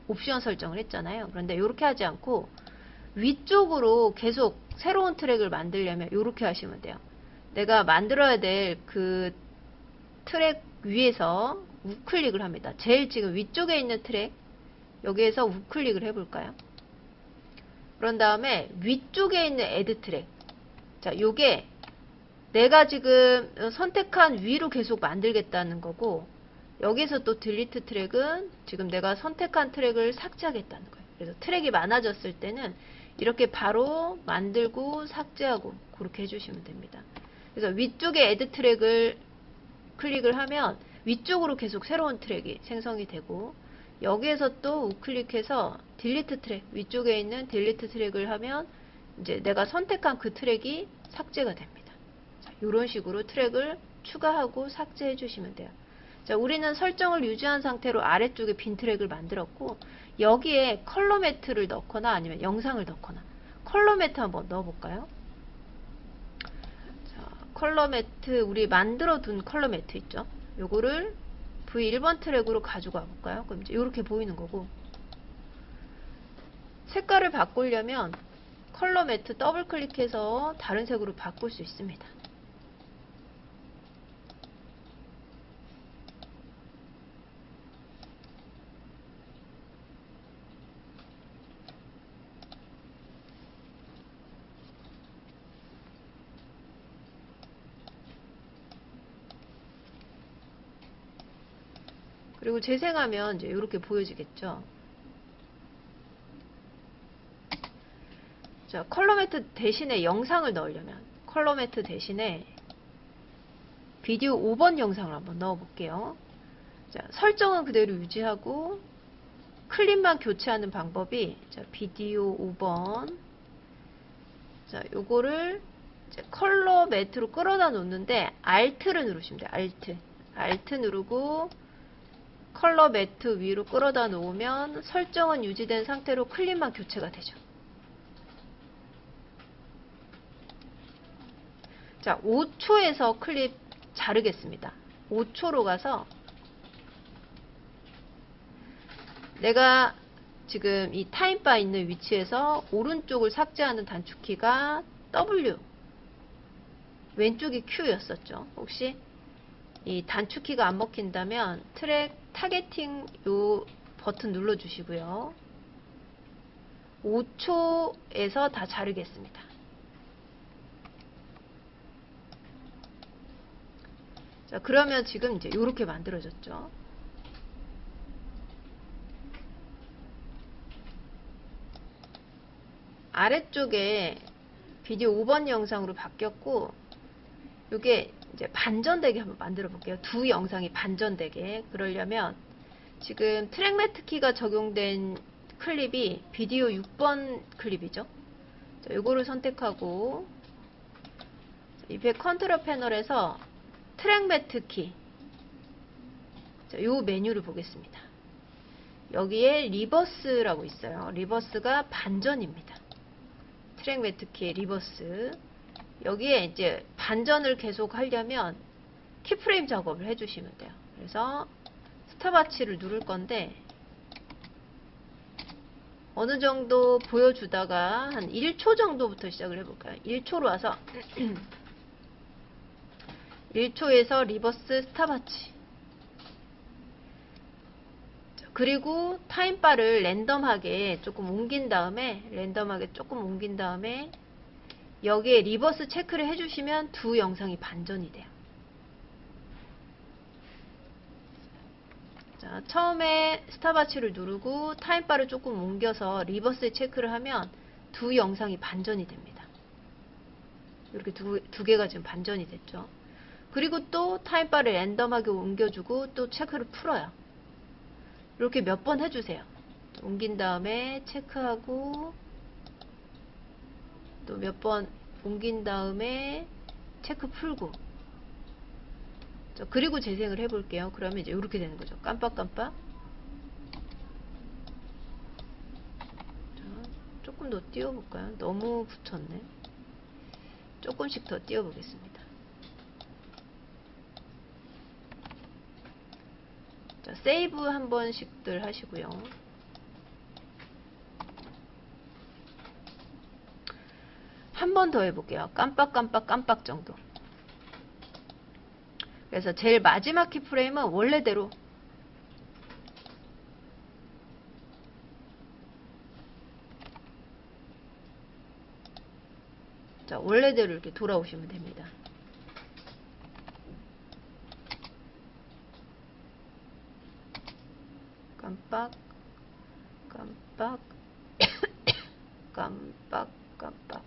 옵션 설정을 했잖아요. 그런데 이렇게 하지 않고 위쪽으로 계속 새로운 트랙을 만들려면 이렇게 하시면 돼요. 내가 만들어야 될 그 트랙 위에서 우클릭을 합니다. 제일 지금 위쪽에 있는 트랙, 여기에서 우클릭을 해볼까요? 그런 다음에 위쪽에 있는 애드 트랙, 자, 요게 내가 지금 선택한 위로 계속 만들겠다는 거고, 여기서 또 딜리트 트랙은 지금 내가 선택한 트랙을 삭제하겠다는 거예요. 그래서 트랙이 많아졌을 때는 이렇게 바로 만들고 삭제하고 그렇게 해주시면 됩니다. 그래서 위쪽에 애드 트랙을 클릭을 하면 위쪽으로 계속 새로운 트랙이 생성이 되고, 여기에서 또 우클릭해서 딜리트 트랙, 위쪽에 있는 딜리트 트랙을 하면 이제 내가 선택한 그 트랙이 삭제가 됩니다. 자, 이런 식으로 트랙을 추가하고 삭제해 주시면 돼요. 자, 우리는 설정을 유지한 상태로 아래쪽에 빈 트랙을 만들었고, 여기에 컬러 매트를 넣거나 아니면 영상을 넣거나, 컬러 매트 한번 넣어볼까요? 자, 컬러 매트, 우리 만들어 둔 컬러 매트 있죠? 요거를 V1번 트랙으로 가지고 와볼까요? 그럼 이제 이렇게 보이는 거고, 색깔을 바꾸려면 컬러 매트 더블 클릭해서 다른 색으로 바꿀 수 있습니다. 그리고 재생하면 이제 이렇게 보여지겠죠. 자, 컬러 매트 대신에 영상을 넣으려면 컬러 매트 대신에 비디오 5번 영상을 한번 넣어 볼게요. 자, 설정은 그대로 유지하고 클립만 교체하는 방법이, 자, 비디오 5번, 자, 요거를 이제 컬러 매트로 끌어다 놓는데 Alt를 누르시면 돼요. Alt 누르고 컬러 매트 위로 끌어다 놓으면 설정은 유지된 상태로 클립만 교체가 되죠. 자, 5초에서 클립 자르겠습니다. 5초로 가서 내가 지금 이 타임바 있는 위치에서 오른쪽을 삭제하는 단축키가 W, 왼쪽이 Q였었죠. 혹시 이 단축키가 안 먹힌다면 트랙 타겟팅 요 버튼 눌러주시고요. 5초에서 다 자르겠습니다. 자, 그러면 지금 이제 이렇게 만들어졌죠. 아래쪽에 비디오 5번 영상으로 바뀌었고, 이게 이제 반전되게 한번 만들어 볼게요. 두 영상이 반전되게. 그러려면 지금 트랙 매트 키가 적용된 클립이 비디오 6번 클립이죠. 자, 이거를 선택하고 이펙트 컨트롤 패널에서 트랙 매트 키, 자, 요 메뉴를 보겠습니다. 여기에 리버스라고 있어요. 리버스가 반전입니다. 트랙 매트 키의 리버스. 여기에 이제 반전을 계속 하려면 키프레임 작업을 해주시면 돼요. 그래서 스탑워치를 누를 건데, 어느 정도 보여주다가 한 1초 정도부터 시작을 해볼까요? 1초로 와서 1초에서 리버스 스탑워치, 그리고 타임바를 랜덤하게 조금 옮긴 다음에 여기에 리버스 체크를 해주시면 두 영상이 반전이 돼요. 자, 처음에 스탑워치를 누르고 타임바를 조금 옮겨서 리버스 체크를 하면 두 영상이 반전이 됩니다. 이렇게 두 개가 지금 반전이 됐죠. 그리고 또 타임바를 랜덤하게 옮겨주고 또 체크를 풀어요. 이렇게 몇 번 해주세요. 옮긴 다음에 체크하고 또 몇 번 옮긴 다음에 체크 풀고, 자, 그리고 재생을 해볼게요. 그러면 이제 이렇게 되는 거죠. 깜빡깜빡. 자, 조금 더 띄워볼까요? 너무 붙었네. 조금씩 더 띄워보겠습니다. 자, 세이브 한 번씩들 하시고요. 한 번 더 해볼게요. 깜빡깜빡 정도. 그래서 제일 마지막 키프레임은 원래대로, 자, 원래대로 이렇게 돌아오시면 됩니다. 깜빡 깜빡 깜빡.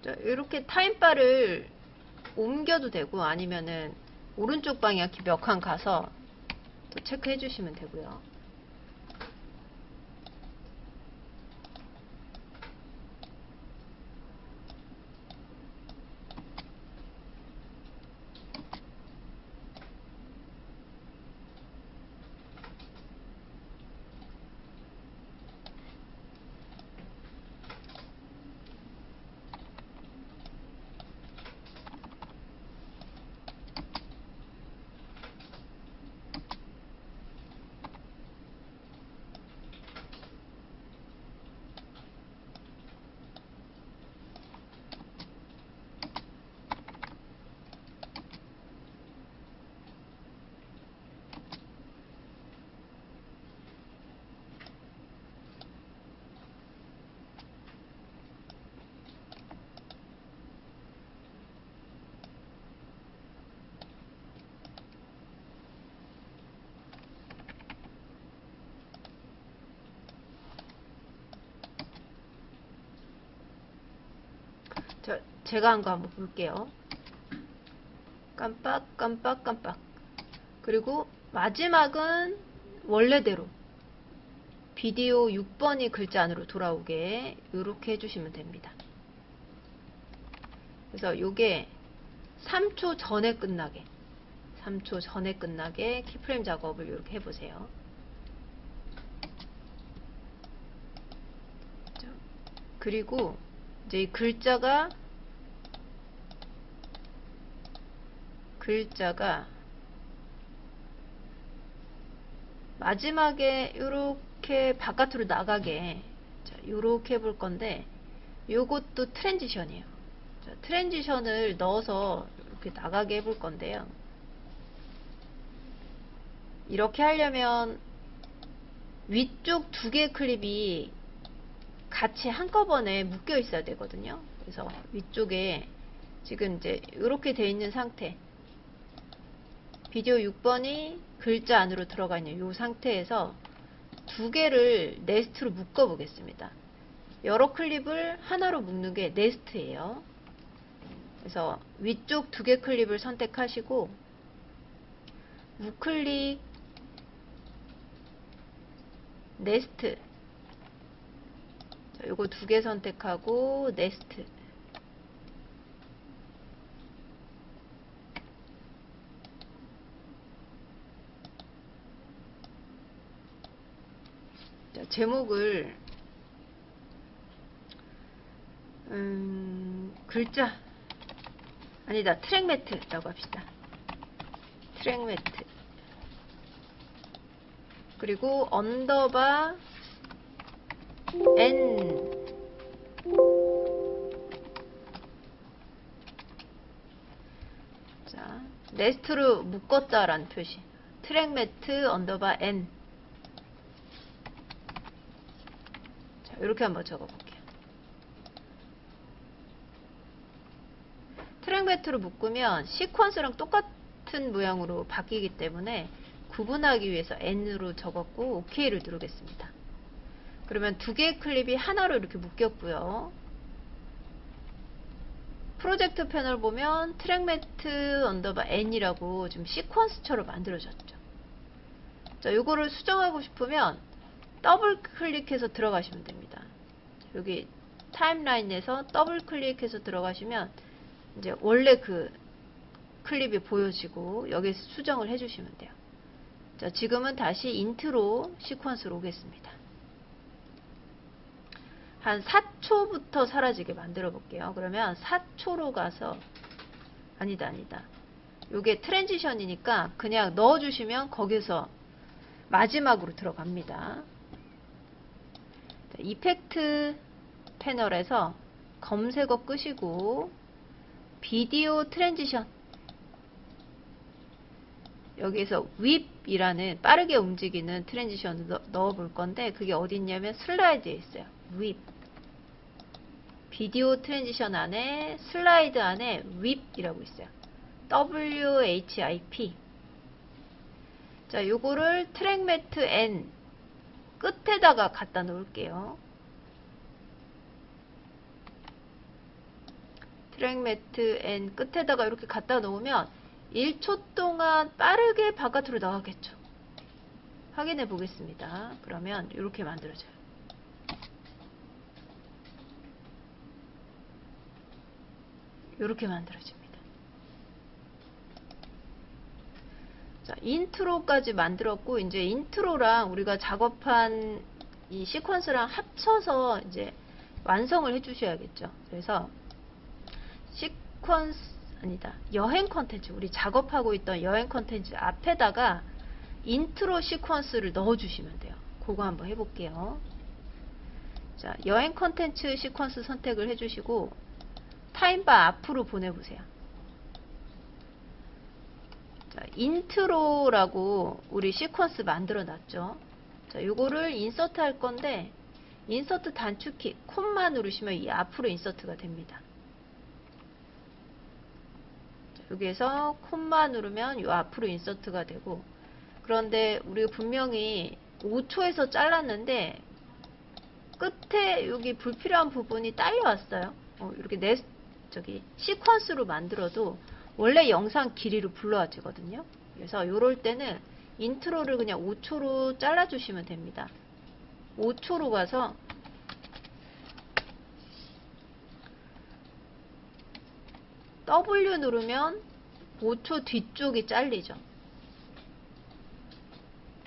자, 이렇게 타임바를 옮겨도 되고 아니면은 오른쪽 방향 몇 칸 가서 또 체크해 주시면 되고요. 제가 한 거 한번 볼게요. 깜빡 깜빡 깜빡. 그리고 마지막은 원래대로 비디오 6번이 글자 안으로 돌아오게 이렇게 해주시면 됩니다. 그래서 요게 3초 전에 끝나게 3초 전에 끝나게 키프레임 작업을 이렇게 해보세요. 그리고 이제 이 글자가 마지막에 이렇게 바깥으로 나가게 이렇게 해볼 건데 요것도 트랜지션이에요. 자, 트랜지션을 넣어서 이렇게 나가게 해볼 건데요. 이렇게 하려면 위쪽 두 개의 클립이 같이 한꺼번에 묶여 있어야 되거든요. 그래서 위쪽에 지금 이제 이렇게 돼 있는 상태, 비디오 6번이 글자 안으로 들어가 있는 이 상태에서 두 개를 네스트로 묶어 보겠습니다. 여러 클립을 하나로 묶는 게 네스트예요. 그래서 위쪽 두 개 클립을 선택하시고 우클릭 네스트, 자, 요거 두 개 선택하고 네스트. 자, 제목을 글자 아니다, 트랙 매트라고 합시다. 트랙 매트. 그리고 언더바 N, 자, 네스트로 묶었다라는 표시. 트랙 매트 언더바 N. 자, 이렇게 한번 적어볼게요. 트랙 매트로 묶으면 시퀀스랑 똑같은 모양으로 바뀌기 때문에 구분하기 위해서 N으로 적었고 OK를 누르겠습니다. 그러면 두 개의 클립이 하나로 이렇게 묶였고요. 프로젝트 패널 보면 트랙 매트 언더바 N이라고 좀 시퀀스처럼 만들어졌죠. 자, 요거를 수정하고 싶으면 더블 클릭해서 들어가시면 됩니다. 여기 타임라인에서 더블 클릭해서 들어가시면 이제 원래 그 클립이 보여지고 여기서 수정을 해주시면 돼요. 자, 지금은 다시 인트로 시퀀스로 오겠습니다. 한 4초부터 사라지게 만들어 볼게요. 그러면 4초로 가서 아니다. 요게 트랜지션이니까 그냥 넣어주시면 거기서 마지막으로 들어갑니다. 이펙트 패널에서 검색어 끄시고 비디오 트랜지션, 여기에서 윕이라는 빠르게 움직이는 트랜지션을 넣어 볼 건데 그게 어디 있냐면 슬라이드에 있어요. 윕. 비디오 트랜지션 안에 슬라이드 안에 윕이라고 있어요. WHIP. 자, 요거를 트랙 매트 N 끝에다가 갖다 놓을게요. 트랙 매트 N 끝에다가 이렇게 갖다 놓으면 1초 동안 빠르게 바깥으로 나가겠죠. 확인해 보겠습니다. 그러면 이렇게 만들어져요. 이렇게 만들어집니다. 자, 인트로까지 만들었고, 이제 인트로랑 우리가 작업한 이 시퀀스랑 합쳐서 이제 완성을 해 주셔야겠죠. 그래서 시퀀스 아니다, 여행 컨텐츠, 우리 작업하고 있던 여행 컨텐츠 앞에다가 인트로 시퀀스를 넣어 주시면 돼요. 그거 한번 해볼게요. 자, 여행 컨텐츠 시퀀스 선택을 해주시고 타임바 앞으로 보내보세요. 자, 인트로라고 우리 시퀀스 만들어 놨죠. 자, 요거를 인서트 할 건데, 인서트 단축키 콤만 누르시면 이 앞으로 인서트가 됩니다. 자, 여기에서 콤만 누르면 요 앞으로 인서트가 되고, 그런데 우리가 분명히 5초에서 잘랐는데 끝에 여기 불필요한 부분이 딸려왔어요. 이렇게 시퀀스로 만들어도 원래 영상 길이로 불러와지거든요. 그래서 요럴 때는 인트로를 그냥 5초로 잘라주시면 됩니다. 5초로 가서 W 누르면 5초 뒤쪽이 잘리죠.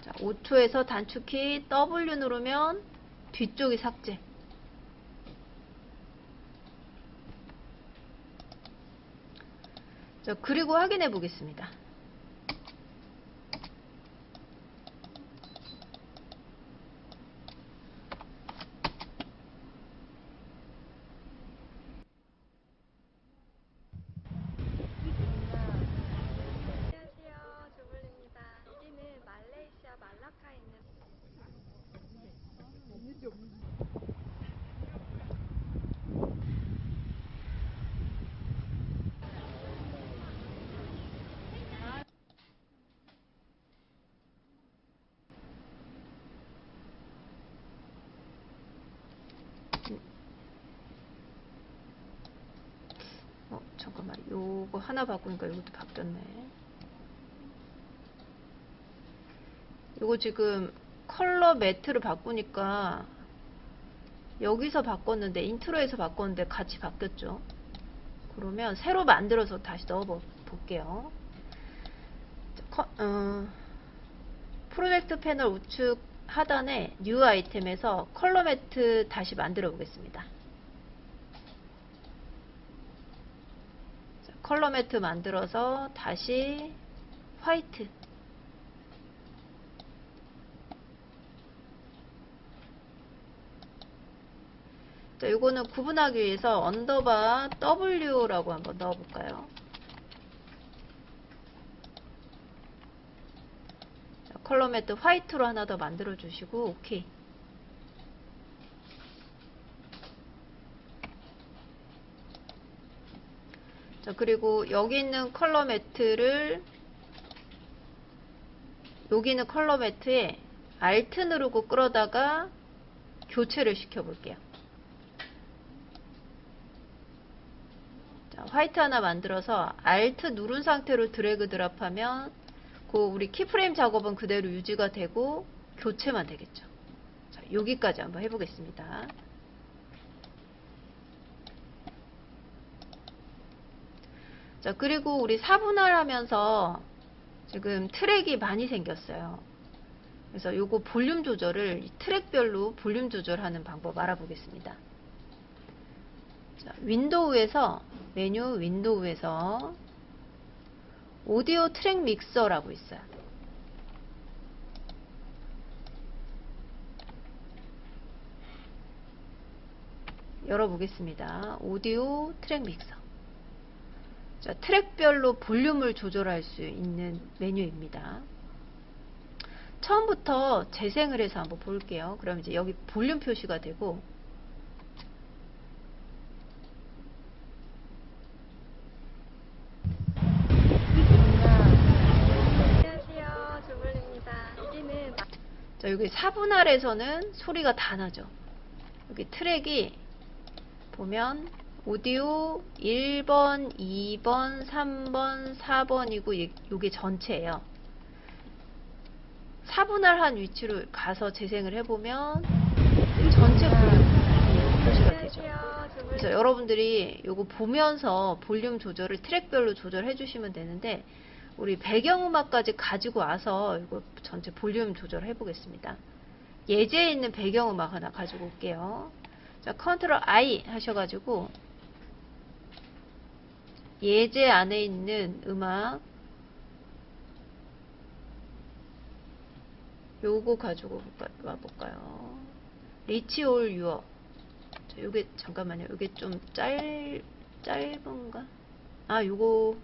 자, 5초에서 단축키 W 누르면 뒤쪽이 삭제. 자, 그리고 확인해 보겠습니다. 안녕하세요, 조블입니다. 여기는 말레이시아 말라카에 있는 잠깐만, 요거 하나 바꾸니까 이것도 바뀌었네. 요거 지금 컬러 매트를 바꾸니까 여기서 바꿨는데, 인트로에서 바꿨는데 같이 바뀌었죠. 그러면 새로 만들어서 다시 넣어 볼게요. 프로젝트 패널 우측 하단에 뉴 아이템에서 컬러 매트 다시 만들어 보겠습니다. 자, 컬러 매트 만들어서 다시 화이트. 자, 요거는 구분하기 위해서 언더바 W라고 한번 넣어 볼까요? 컬러 매트 화이트로 하나 더 만들어 주시고 오케이. 자, 그리고 여기 있는 컬러 매트를 여기 있는 컬러 매트에 Alt 누르고 끌어다가 교체를 시켜 볼게요. 자, 화이트 하나 만들어서 Alt 누른 상태로 드래그 드랍하면 우리 키프레임 작업은 그대로 유지가 되고 교체만 되겠죠. 자, 여기까지 한번 해보겠습니다. 자, 그리고 우리 4분할 하면서 지금 트랙이 많이 생겼어요. 그래서 요거 볼륨 조절을 트랙별로 볼륨 조절하는 방법 알아보겠습니다. 자, 윈도우에서 메뉴 윈도우에서 오디오 트랙 믹서라고 있어요. 열어보겠습니다. 오디오 트랙 믹서. 자, 트랙별로 볼륨을 조절할 수 있는 메뉴입니다. 처음부터 재생을 해서 한번 볼게요. 그럼 이제 여기 볼륨 표시가 되고, 안녕하세요, 조블입니다. 여기는 자, 여기 4분할에서는 소리가 다 나죠. 여기 트랙이 보면 오디오 1번, 2번, 3번, 4번이고 요게 전체예요. 4분할한 위치로 가서 재생을 해보면 전체 볼륨 표시가 되죠. 그래서 여러분들이 요거 보면서 볼륨 조절을 트랙별로 조절해 주시면 되는데, 우리 배경음악까지 가지고 와서 이거 전체 볼륨 조절해 보겠습니다. 예제에 있는 배경음악 하나 가지고 올게요. 자, 컨트롤 I 하셔가지고 예제 안에 있는 음악 요거 가지고 와볼까요? 리치 올 유어. 자, 요게 잠깐만요. 요게 좀 짧은가? 아, 요거면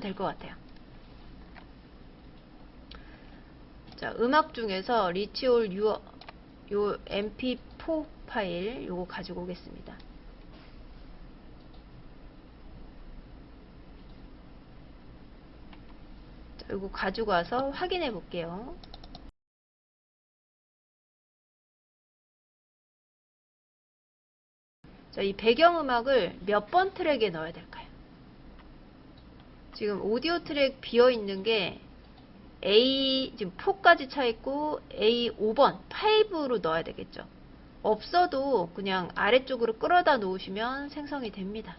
될 것 같아요. 자, 음악 중에서 리치 올 유어 요 mp4 파일 요거 가지고 오겠습니다. 자, 요거 가지고 와서 확인해 볼게요. 자, 이 배경음악을 몇 번 트랙에 넣어야 될까요? 지금 오디오 트랙 비어 있는 게 A 지금 4까지 차 있고 A 5번 5로 넣어야 되겠죠. 없어도 그냥 아래쪽으로 끌어다 놓으시면 생성이 됩니다.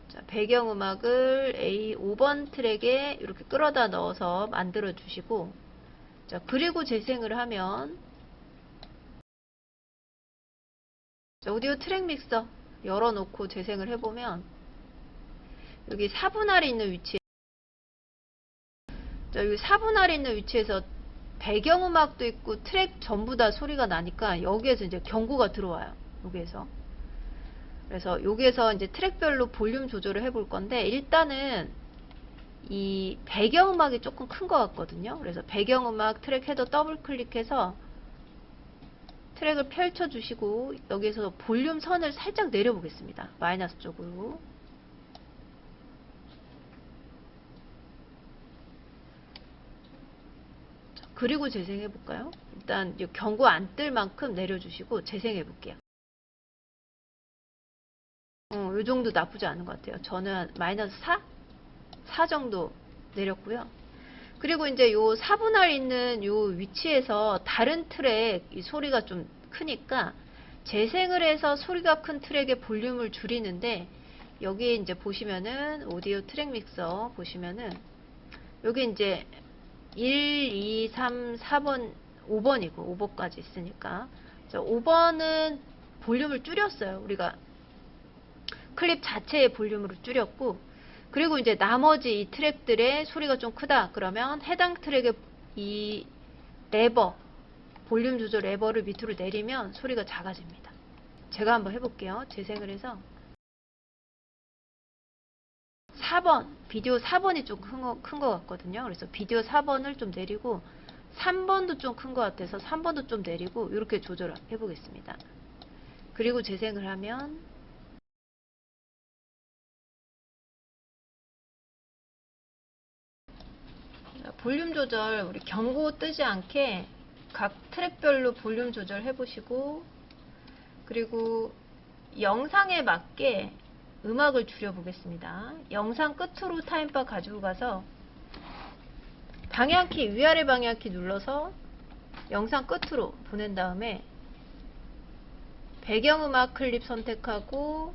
자, 배경음악을 A 5번 트랙에 이렇게 끌어다 넣어서 만들어 주시고, 자, 그리고 재생을 하면, 자, 오디오 트랙 믹서 열어놓고 재생을 해보면 여기 4분할이 있는 위치에, 자, 여기 4분할이 있는 위치에서 배경음악도 있고 트랙 전부 다 소리가 나니까 여기에서 이제 경고가 들어와요. 여기에서. 그래서 여기에서 이제 트랙별로 볼륨 조절을 해볼 건데, 일단은 이 배경음악이 조금 큰 것 같거든요. 그래서 배경음악 트랙 헤더 더블 클릭해서 트랙을 펼쳐 주시고 여기에서 볼륨 선을 살짝 내려 보겠습니다. 마이너스 쪽으로. 자, 그리고 재생해 볼까요? 일단 경고 안 뜰 만큼 내려 주시고 재생해 볼게요. 이 정도 나쁘지 않은 것 같아요. 저는 마이너스 4 정도 내렸고요. 그리고 이제 요 4분할 있는 요 위치에서 다른 트랙 이 소리가 좀 크니까 재생을 해서 소리가 큰 트랙의 볼륨을 줄이는데, 여기 이제 보시면은 오디오 트랙 믹서 보시면은 여기 이제 1, 2, 3, 4번, 5번이고 5번까지 있으니까, 5번은 볼륨을 줄였어요. 우리가 클립 자체의 볼륨으로 줄였고, 그리고 이제 나머지 이 트랙들의 소리가 좀 크다 그러면 해당 트랙의 이 레버, 볼륨 조절 레버를 밑으로 내리면 소리가 작아집니다. 제가 한번 해볼게요. 재생을 해서 4번, 비디오 4번이 좀 큰 것 같거든요. 그래서 비디오 4번을 좀 내리고 3번도 좀 큰 것 같아서 3번도 좀 내리고 이렇게 조절해 보겠습니다. 그리고 재생을 하면 볼륨 조절, 우리 경고 뜨지 않게 각 트랙별로 볼륨 조절 해보시고, 그리고 영상에 맞게 음악을 줄여보겠습니다. 영상 끝으로 타임바 가지고 가서 방향키, 위아래 방향키 눌러서 영상 끝으로 보낸 다음에 배경음악 클립 선택하고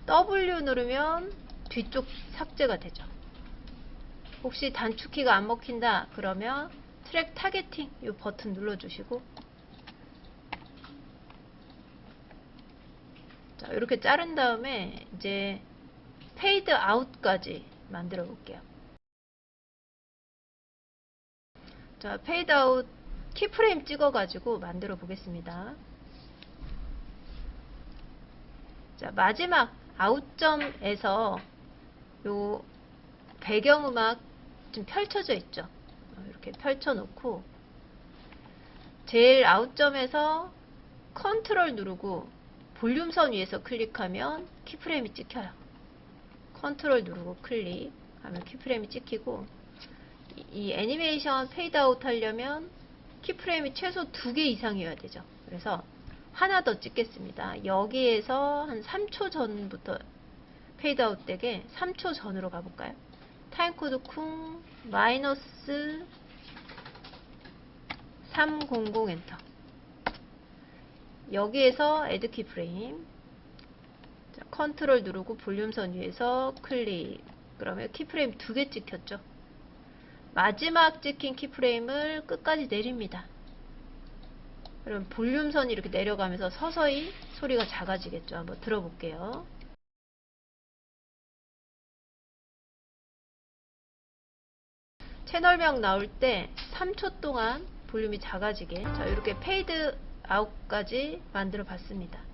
W 누르면 뒤쪽 삭제가 되죠. 혹시 단축키가 안 먹힌다 그러면 트랙 타겟팅 이 버튼 눌러주시고, 자, 이렇게 자른 다음에 이제 페이드 아웃까지 만들어 볼게요. 자, 페이드 아웃 키프레임 찍어 가지고 만들어 보겠습니다. 자, 마지막 아웃점에서 요 배경음악 좀 펼쳐져 있죠. 이렇게 펼쳐 놓고 제일 아웃점에서 컨트롤 누르고 볼륨선 위에서 클릭하면 키프레임이 찍혀요. 컨트롤 누르고 클릭하면 키프레임이 찍히고, 이 애니메이션 페이드 아웃 하려면 키프레임이 최소 2개 이상이어야 되죠. 그래서 하나 더 찍겠습니다. 여기에서 한 3초 전부터 페이드아웃 되게 3초 전으로 가볼까요? 타임코드 쿵 마이너스 300 엔터. 여기에서 애드 키프레임, 자, 컨트롤 누르고 볼륨선 위에서 클릭. 그러면 키프레임 2개 찍혔죠. 마지막 찍힌 키프레임을 끝까지 내립니다. 그럼 볼륨선이 이렇게 내려가면서 서서히 소리가 작아지겠죠. 한번 들어볼게요. 채널명 나올 때 3초 동안 볼륨이 작아지게, 자, 이렇게 페이드 아웃까지 만들어 봤습니다.